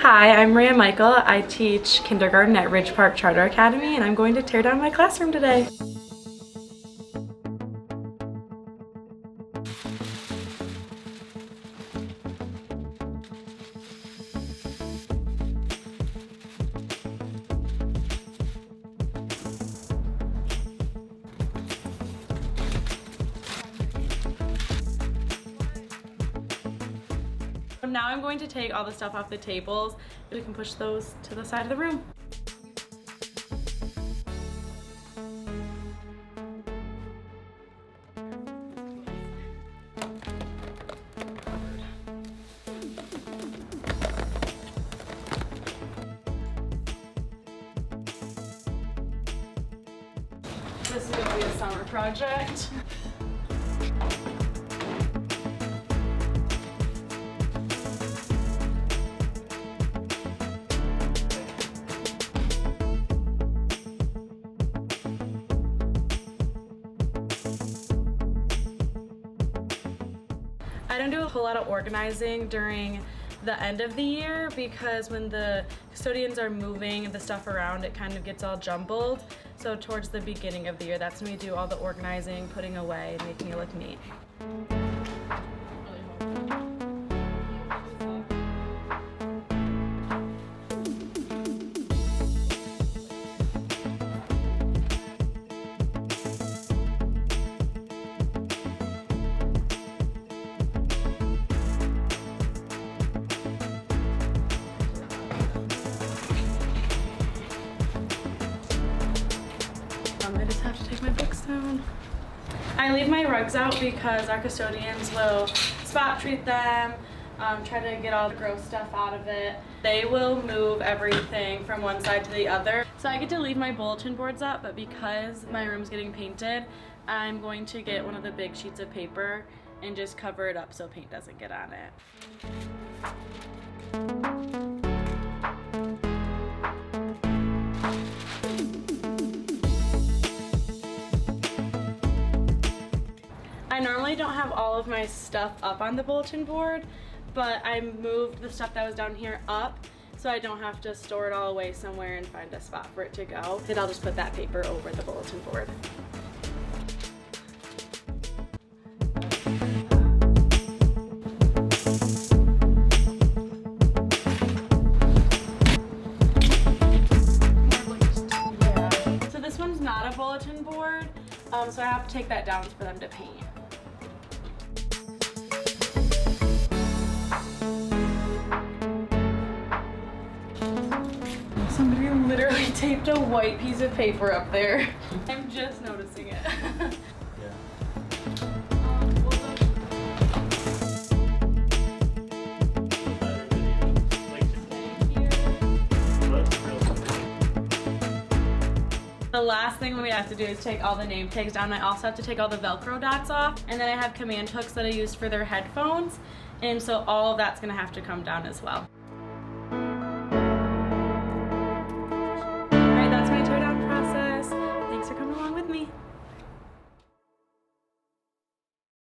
Hi, I'm Maria Michael. I teach kindergarten at Ridge Park Charter Academy, and I'm going to tear down my classroom today. Now I'm going to take all the stuff off the tables. We can push those to the side of the room. This is going to be a summer project. I don't do a whole lot of organizing during the end of the year because when the custodians are moving the stuff around, it kind of gets all jumbled. So towards the beginning of the year, that's when we do all the organizing, putting away, and making it look neat. I just have to take my books down. I leave my rugs out because our custodians will spot treat them, try to get all the gross stuff out of it. They will move everything from one side to the other. So I get to leave my bulletin boards up, but because my room's getting painted, I'm going to get one of the big sheets of paper and just cover it up so paint doesn't get on it. I normally don't have all of my stuff up on the bulletin board, but I moved the stuff that was down here up so I don't have to store it all away somewhere and find a spot for it to go. And I'll just put that paper over the bulletin board. So this one's not a bulletin board, so I have to take that down for them to paint. Somebody literally taped a white piece of paper up there. I'm just noticing it. The last thing we have to do is take all the name tags down. I also have to take all the Velcro dots off, and then I have command hooks that I use for their headphones, and so all of that's gonna have to come down as well. Alright, that's my teardown process. Thanks for coming along with me.